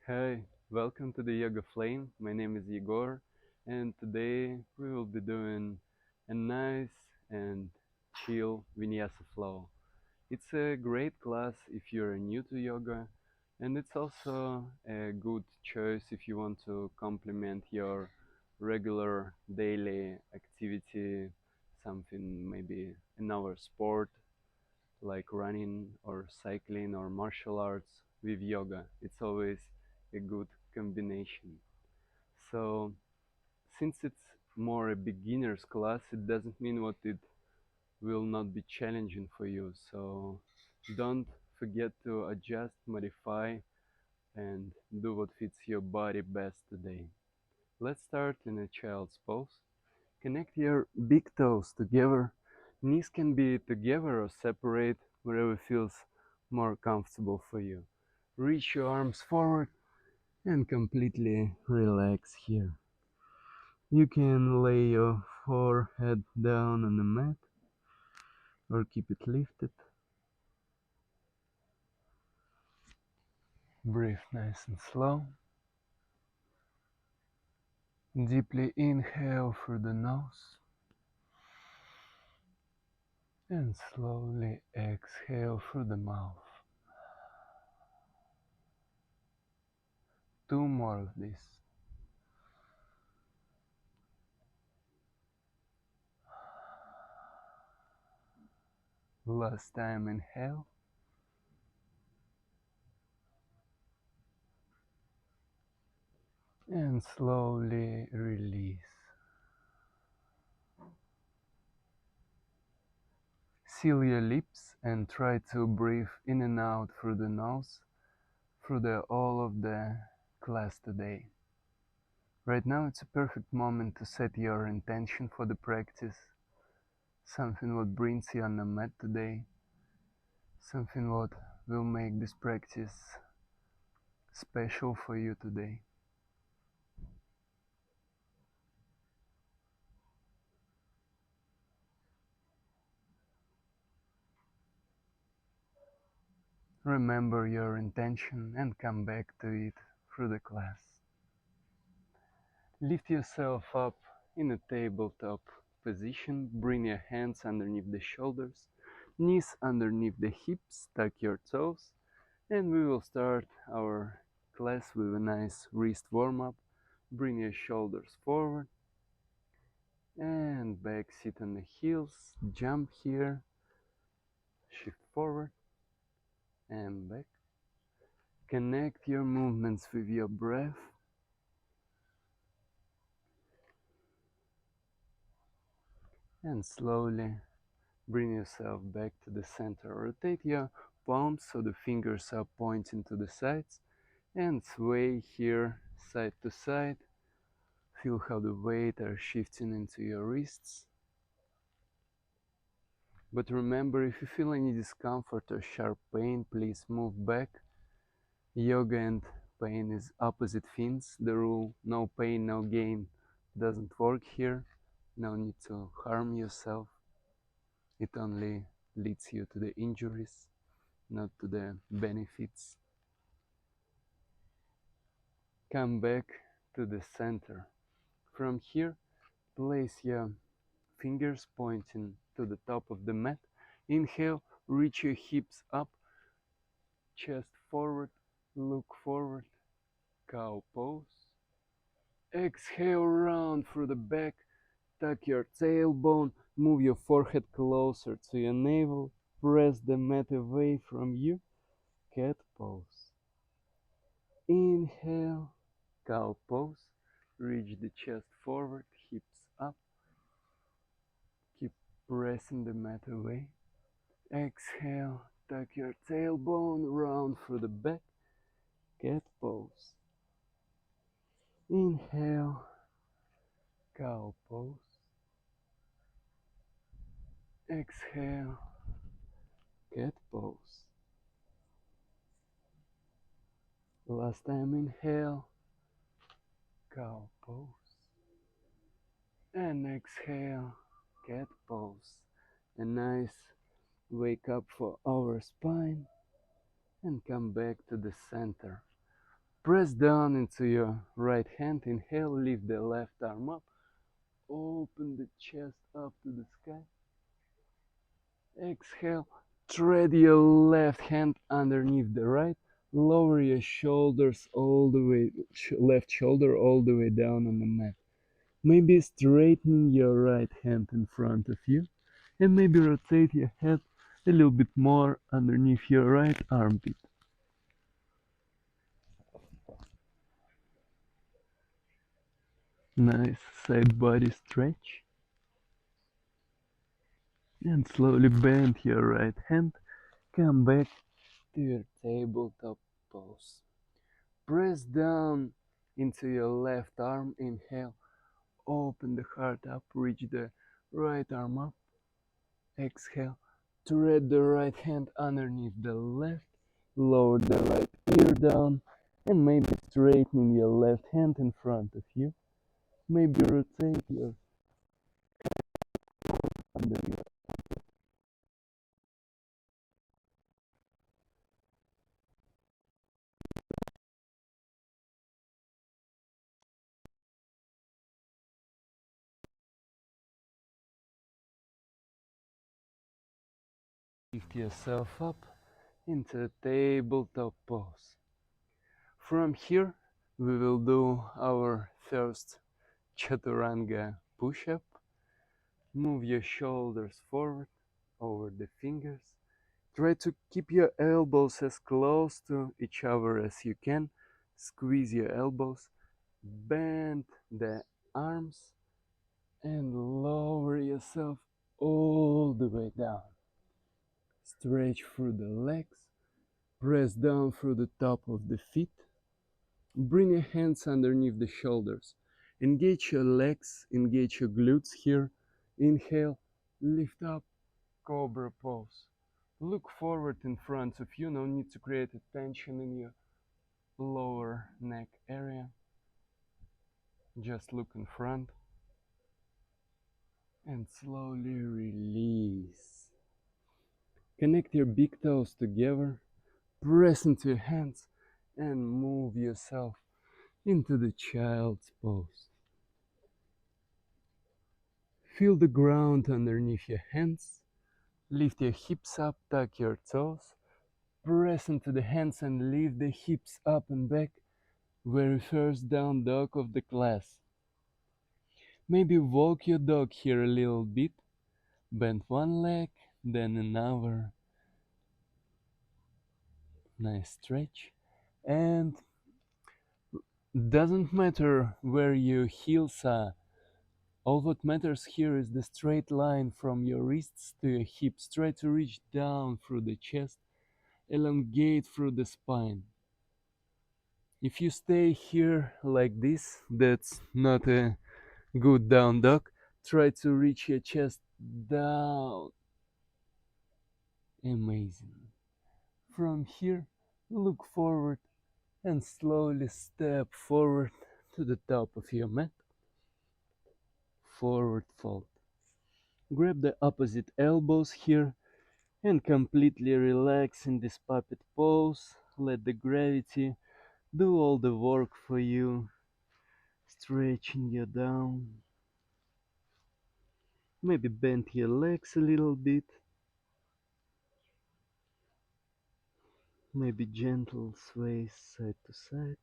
Hi, welcome to the Yoga Flame. My name is Igor, and today we will be doing a nice and chill Vinyasa flow. It's a great class if you're new to yoga, and it's also a good choice if you want to complement your regular daily activity, something maybe another sport like running or cycling or martial arts with yoga. It's always a good combination. So, since it's more a beginner's class, it doesn't mean what it will not be challenging for you. So, don't forget to adjust, modify, and do what fits your body best today. Let's start in a child's pose. Connect your big toes together. Knees can be together or separate, wherever feels more comfortable for you. Reach your arms forward and completely relax here. You can lay your forehead down on the mat or keep it lifted. Breathe nice and slow. Deeply inhale through the nose and slowly exhale through the mouth. Two more of this. Last time, inhale and slowly release. Seal your lips and try to breathe in and out through the nose through the all of the class today. Right now it's a perfect moment to set your intention for the practice, something what brings you on the mat today, something what will make this practice special for you today. Remember your intention and come back to it through the class. Lift yourself up in a tabletop position. Bring your hands underneath the shoulders, knees underneath the hips, tuck your toes, and we will start our class with a nice wrist warm-up. Bring your shoulders forward and back, sit on the heels, jump here, shift forward and back. Connect your movements with your breath. And slowly bring yourself back to the center. Rotate your palms so the fingers are pointing to the sides and sway here side to side. Feel how the weight are shifting into your wrists. But remember, if you feel any discomfort or sharp pain, please move back. Yoga and pain is opposite things. The rule no pain, no gain doesn't work here. No need to harm yourself. It only leads you to the injuries, not to the benefits. Come back to the center. From here, place your fingers pointing to the top of the mat. Inhale, reach your hips up, chest forward, look forward, cow pose. Exhale, round through the back, tuck your tailbone, move your forehead closer to your navel, press the mat away from you, cat pose. Inhale, cow pose, reach the chest forward, hips up, keep pressing the mat away. Exhale, tuck your tailbone, round through the back, cat pose. Inhale, cow pose. Exhale, cat pose. Last time, inhale, cow pose. And exhale, cat pose. A nice wake up for our spine and come back to the center. Press down into your right hand. Inhale, lift the left arm up. Open the chest up to the sky. Exhale, thread your left hand underneath the right. Lower your shoulders all the way, left shoulder all the way down on the mat. Maybe straighten your right hand in front of you. And maybe rotate your head a little bit more underneath your right armpit. Nice side body stretch. And slowly bend your right hand. Come back to your tabletop pose. Press down into your left arm. Inhale. Open the heart up. Reach the right arm up. Exhale. Thread the right hand underneath the left. Lower the right ear down. And maybe straighten your left hand in front of you. Maybe rotate your under your. Lift yourself up into a tabletop pose. From here, we will do our first chaturanga push-up. Move your shoulders forward over the fingers. Try to keep your elbows as close to each other as you can. Squeeze your elbows. Bend the arms and lower yourself all the way down. Stretch through the legs. Press down through the top of the feet. Bring your hands underneath the shoulders. Engage your legs, engage your glutes here. Inhale, lift up, cobra pose. Look forward in front of you. No need to create a tension in your lower neck area. Just look in front and slowly release. Connect your big toes together. Press into your hands and move yourself into the child's pose. Feel the ground underneath your hands. Lift your hips up, tuck your toes. Press into the hands and lift the hips up and back. Very first down dog of the class. Maybe walk your dog here a little bit. Bend one leg, then another. Nice stretch. And doesn't matter where your heels are. All that matters here is the straight line from your wrists to your hips. Try to reach down through the chest, elongate through the spine. If you stay here like this, that's not a good down dog. Try to reach your chest down. Amazing. From here, look forward and slowly step forward to the top of your mat. Forward fold. Grab the opposite elbows here and completely relax in this puppet pose. Let the gravity do all the work for you, stretching you down. Maybe bend your legs a little bit. Maybe gentle sway side to side.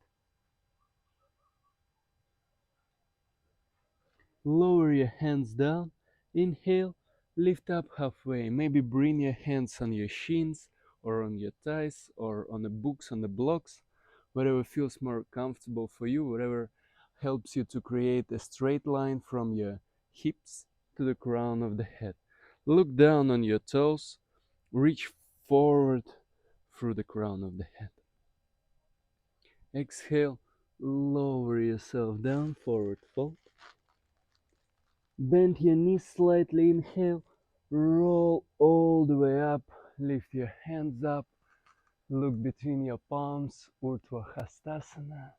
Lower your hands down. Inhale, lift up halfway. Maybe bring your hands on your shins or on your thighs or on the books, on the blocks, whatever feels more comfortable for you, whatever helps you to create a straight line from your hips to the crown of the head. Look down on your toes. Reach forward through the crown of the head. Exhale, lower yourself down, forward fold. Bend your knees slightly, inhale, roll all the way up, lift your hands up, look between your palms, Urdhva Hastasana.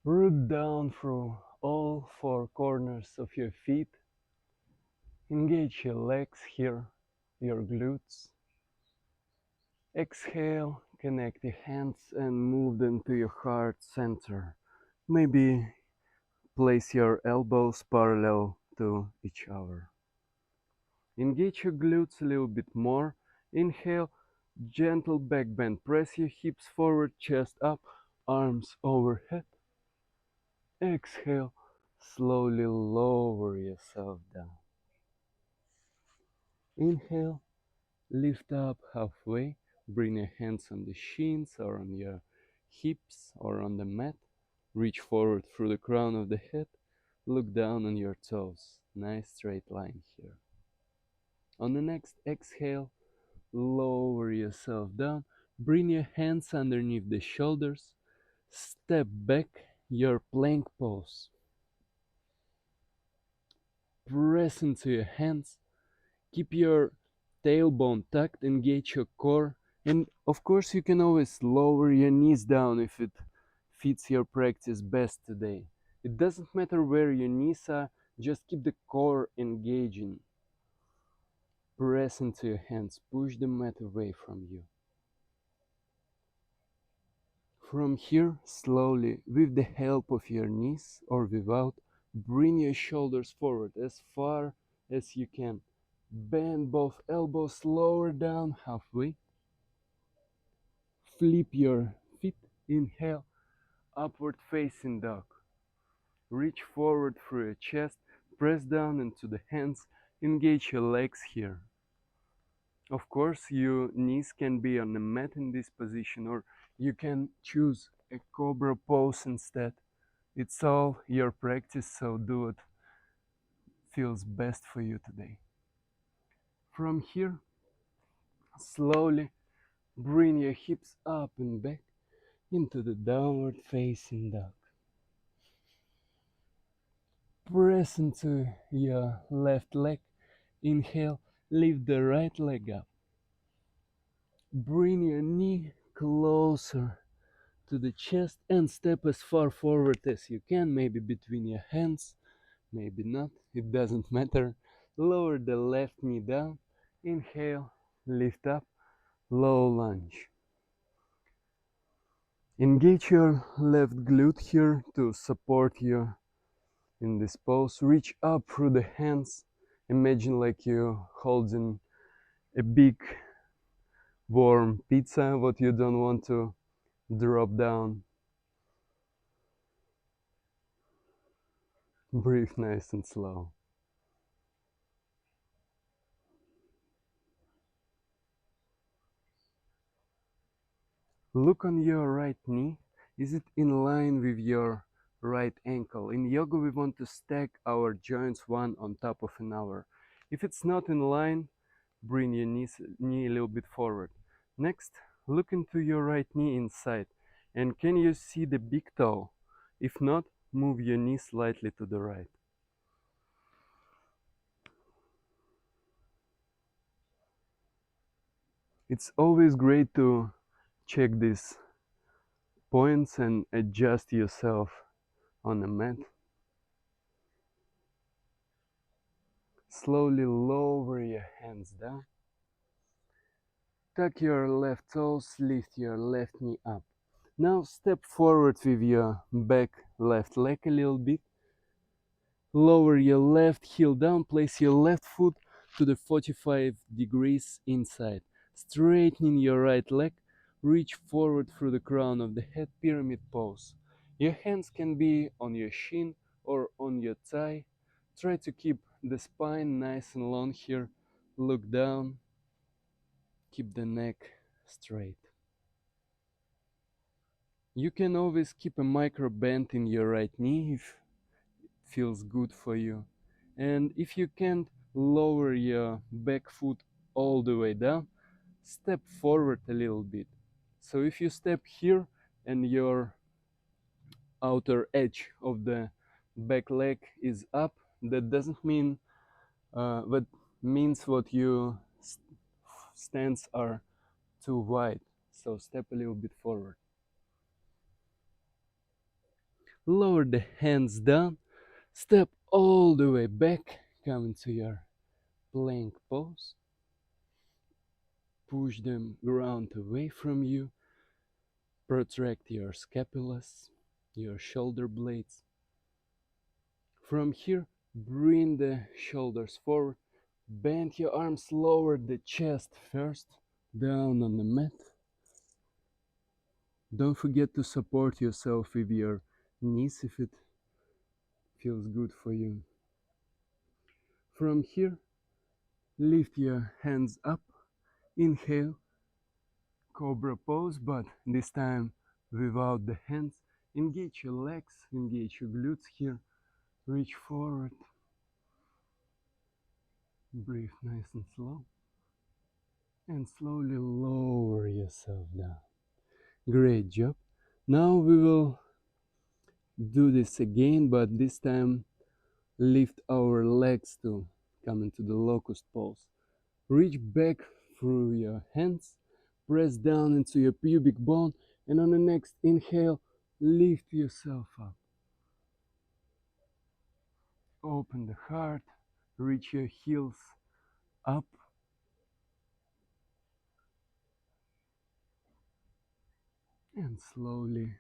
Root down through all four corners of your feet. Engage your legs here, your glutes. Exhale, Connect your hands and move them to your heart center. Maybe place your elbows parallel to each other. Engage your glutes a little bit more. Inhale, gentle back bend. Press your hips forward, chest up, arms overhead. Exhale, slowly lower yourself down. Inhale, lift up halfway. Bring your hands on the shins or on your hips or on the mat. Reach forward through the crown of the head. Look down on your toes. Nice straight line here. On the next exhale, lower yourself down. Bring your hands underneath the shoulders. Step back, your plank pose. Press into your hands. Keep your tailbone tucked, engage your core. And of course, you can always lower your knees down if it fits your practice best today. It doesn't matter where your knees are, just keep the core engaging. Press into your hands, push the mat away from you. From here, slowly, with the help of your knees or without, bring your shoulders forward as far as you can. Bend both elbows lower down halfway. Flip your feet. Inhale, upward facing dog. Reach forward through your chest. Press down into the hands. Engage your legs here. Of course, your knees can be on the mat in this position, or you can choose a cobra pose instead. It's all your practice, so do what feels best for you today. From here, slowly bring your hips up and back into the downward facing dog. Press into your left leg. Inhale, lift the right leg up. Bring your knee closer to the chest and step as far forward as you can, maybe between your hands, maybe not, it doesn't matter. Lower the left knee down. Inhale, lift up, low lunge. Engage your left glute here to support you in this pose. Reach up through the hands. Imagine like you're holding a big warm pizza, what you don't want to drop down. Breathe nice and slow. Look on your right knee. Is it in line with your right ankle? In yoga, we want to stack our joints one on top of another. If it's not in line, bring your knee a little bit forward. Next, look into your right knee inside. And can you see the big toe? If not, move your knee slightly to the right. It's always great to check these points and adjust yourself on the mat. Slowly lower your hands down. Tuck your left toes, lift your left knee up. Now step forward with your back left leg a little bit. Lower your left heel down, place your left foot to the 45 degrees inside. Straightening your right leg, reach forward through the crown of the head, pyramid pose. Your hands can be on your shin or on your thigh. Try to keep the spine nice and long here. Look down, keep the neck straight. You can always keep a micro bend in your right knee if it feels good for you. And if you can't lower your back foot all the way down, step forward a little bit. So if you step here and your outer edge of the back leg is up, that doesn't mean that means what your stance are too wide. So step a little bit forward. Lower the hands down, step all the way back, come into your plank pose. Push the ground away from you. Protract your scapulas, your shoulder blades. From here, bring the shoulders forward. Bend your arms, lower the chest first, down on the mat. Don't forget to support yourself with your knees if it feels good for you. From here, lift your hands up. Inhale, cobra pose, but this time without the hands. Engage your legs, engage your glutes here. Reach forward. Breathe nice and slow. And slowly lower yourself down. Great job. Now we will do this again, but this time lift our legs to come into the locust pose. Reach back through your hands, press down into your pubic bone, and on the next inhale, lift yourself up. Open the heart, reach your heels up, and slowly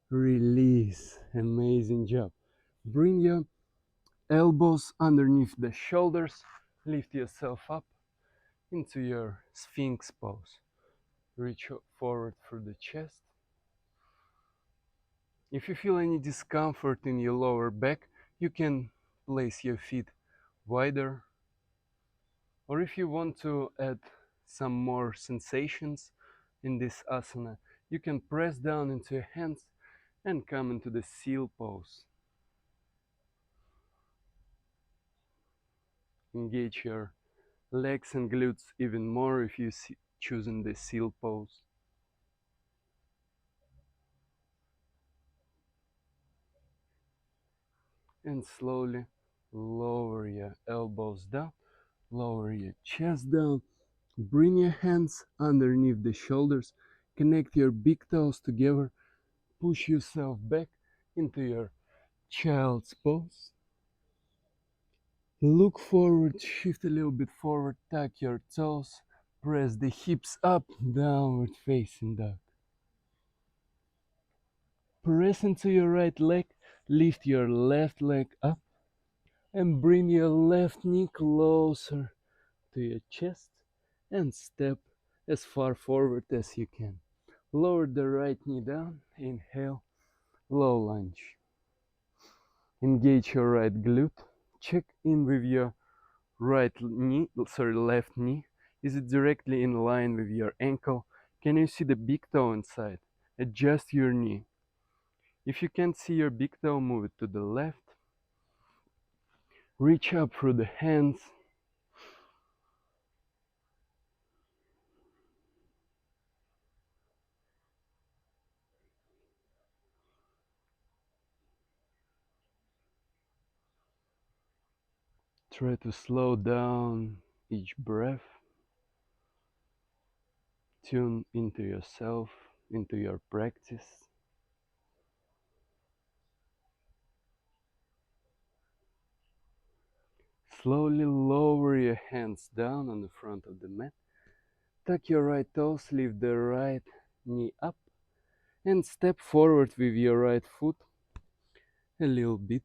release. Amazing job. Bring your elbows underneath the shoulders, lift yourself up into your Sphinx pose. Reach forward through the chest. If you feel any discomfort in your lower back, you can place your feet wider. Or if you want to add some more sensations in this asana, you can press down into your hands and come into the seal pose. Engage your legs and glutes even more if you choosing the seal pose. And slowly lower your elbows down, lower your chest down, bring your hands underneath the shoulders, connect your big toes together, push yourself back into your child's pose. Look forward, shift a little bit forward, tuck your toes, press the hips up, downward facing dog. Press into your right leg, lift your left leg up, and bring your left knee closer to your chest and step as far forward as you can. Lower the right knee down, inhale, low lunge. Engage your right glute, check in with your left knee. Is it directly in line with your ankle? Can you see the big toe inside? Adjust your knee. If you can't see your big toe, move it to the left. Reach up through the hands. Try to slow down each breath. Tune into yourself, into your practice. Slowly lower your hands down on the front of the mat. Tuck your right toes, lift the right knee up, and step forward with your right foot a little bit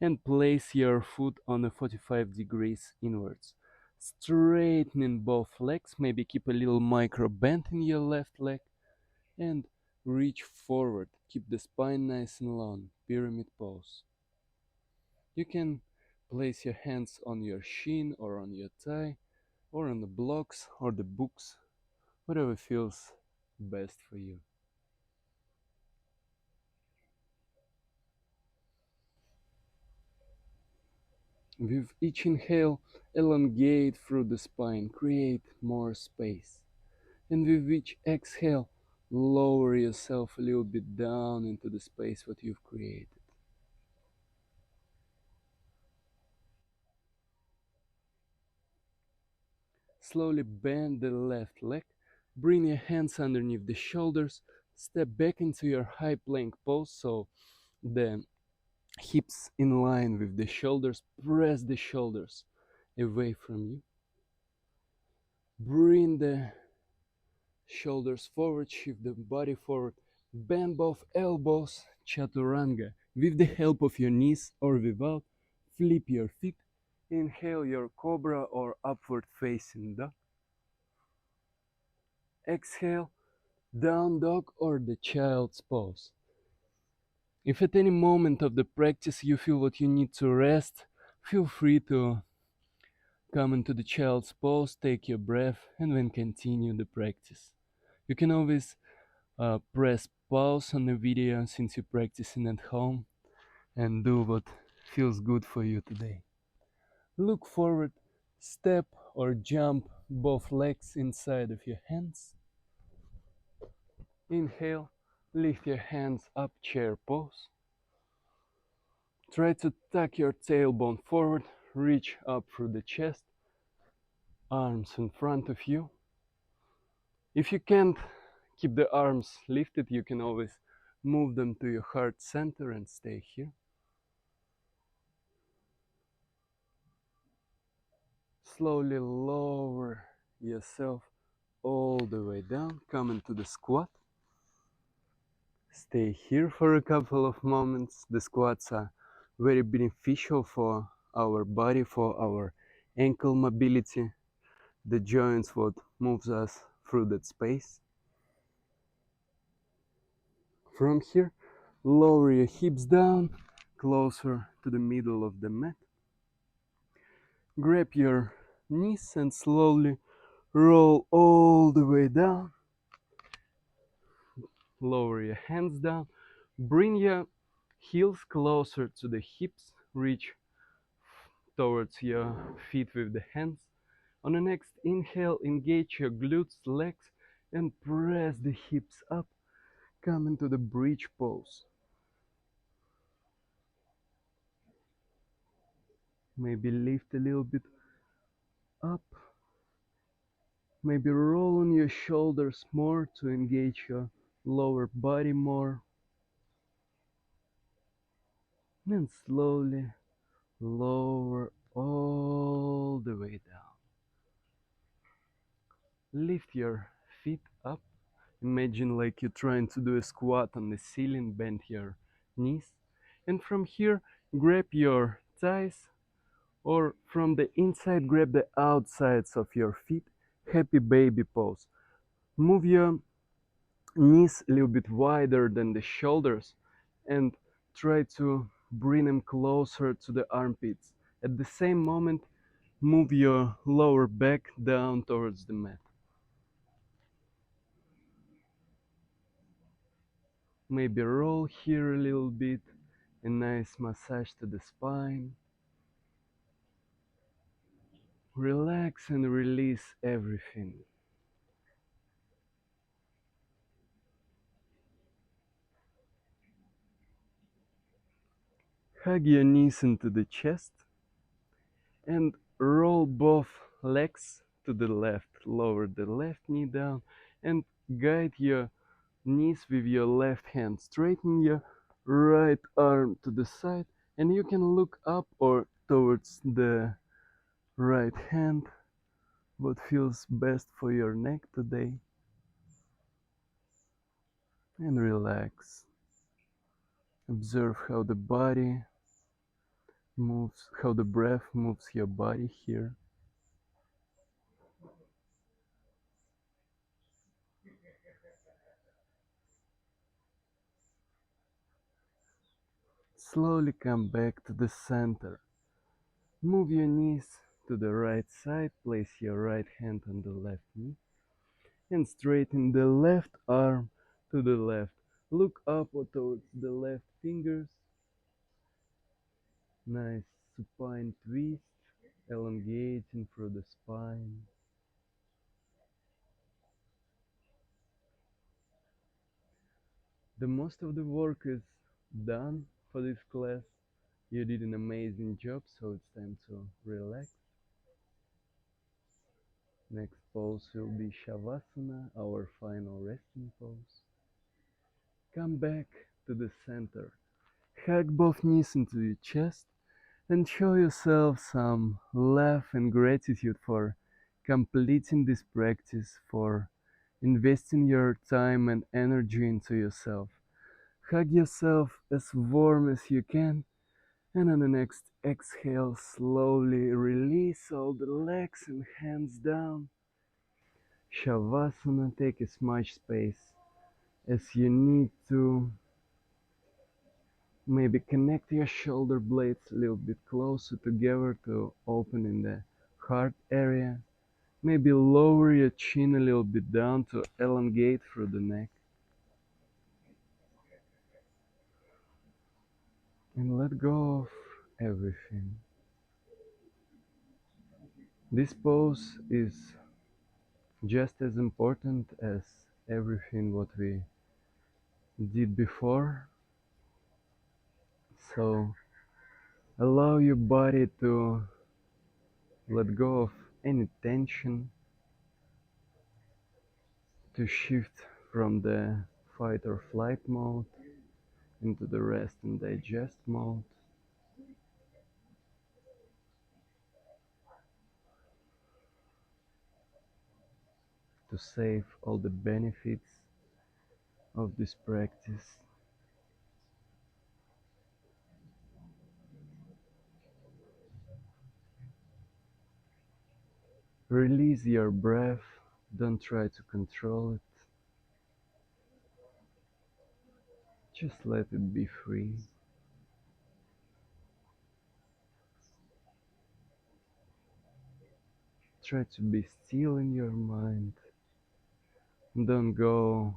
and place your foot on a 45 degrees inwards. Straightening both legs, maybe keep a little micro bend in your left leg and reach forward. Keep the spine nice and long, pyramid pose. You can place your hands on your shin or on your thigh or on the blocks or the books, whatever feels best for you. With each inhale, elongate through the spine, create more space. And with each exhale, lower yourself a little bit down into the space what you've created. Slowly bend the left leg, bring your hands underneath the shoulders, step back into your high plank pose so the hips in line with the shoulders, press the shoulders away from you. Bring the shoulders forward, shift the body forward, Bend both elbows, chaturanga. With the help of your knees or without, flip your feet. Inhale your cobra or upward facing dog. Exhale, down dog or the child's pose. If at any moment of the practice you feel that you need to rest, feel free to come into the child's pose, take your breath, and then continue the practice. You can always press pause on the video since you're practicing at home and do what feels good for you today. Look forward, step or jump both legs inside of your hands. Inhale, lift your hands up, chair pose. Try to tuck your tailbone forward, reach up through the chest, arms in front of you. If you can't keep the arms lifted, you can always move them to your heart center and stay here. Slowly lower yourself all the way down, come into the squat. Stay here for a couple of moments. The squats are very beneficial for our body, for our ankle mobility, the joints what moves us through that space. From here, lower your hips down, closer to the middle of the mat. Grab your knees and slowly roll all the way down. Lower your hands down. Bring your heels closer to the hips. Reach towards your feet with the hands. On the next inhale, engage your glutes, legs, and press the hips up. Come into the bridge pose. Maybe lift a little bit up. Maybe roll on your shoulders more to engage your lower body more. And slowly lower all the way down. Lift your feet up. Imagine like you're trying to do a squat on the ceiling, bend your knees. And from here, grab your thighs, or from the inside, grab the outsides of your feet. Happy baby pose. Move your knees a little bit wider than the shoulders and try to bring them closer to the armpits. At the same moment, move your lower back down towards the mat. Maybe roll here a little bit, a nice massage to the spine. Relax and release everything. Hug your knees into the chest and roll both legs to the left. Lower the left knee down and guide your knees with your left hand. Straighten your right arm to the side, and you can look up or towards the right hand. What feels best for your neck today? And relax. Observe how the body moves, how the breath moves your body here. Slowly come back to the center. Move your knees to the right side, place your right hand on the left knee, and straighten the left arm to the left. Look up towards the left fingers. Nice supine twist, elongating through the spine. The most of the work is done for this class. You did an amazing job, so it's time to relax. Next pose will be Shavasana, our final resting pose. Come back to the center. Hug both knees into your chest and show yourself some love and gratitude for completing this practice, for investing your time and energy into yourself. Hug yourself as warm as you can, and on the next exhale, slowly release all the legs and hands down. Shavasana, take as much space as you need to. Maybe connect your shoulder blades a little bit closer together to open in the heart area. Maybe lower your chin a little bit down to elongate through the neck. And let go of everything. This pose is just as important as everything what we did before. So allow your body to let go of any tension, to shift from the fight or flight mode into the rest and digest mode. To save all the benefits of this practice. Release your breath, don't try to control it, just let it be free. Try to be still in your mind, don't go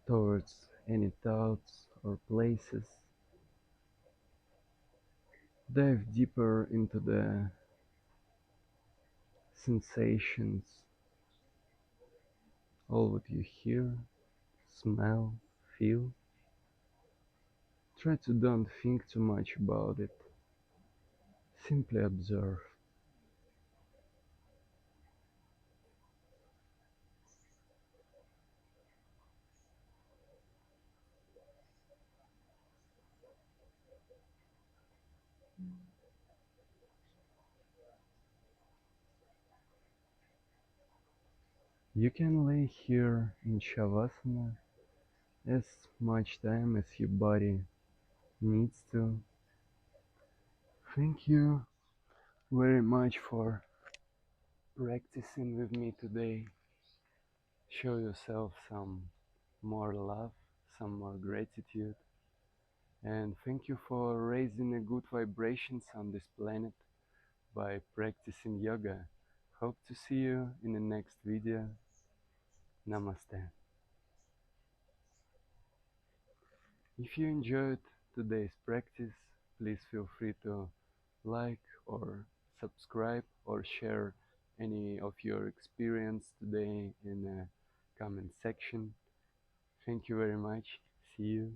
towards any thoughts or places. Dive deeper into the sensations, all what you hear, smell, feel. Try to don't think too much about it. Simply observe. You can lay here in Shavasana as much time as your body needs to. Thank you very much for practicing with me today. Show yourself some more love, some more gratitude, and thank you for raising a good vibrations on this planet by practicing yoga. Hope to see you in the next video. Namaste. If you enjoyed today's practice, please feel free to like or subscribe or share any of your experience today in the comment section. Thank you very much. See you.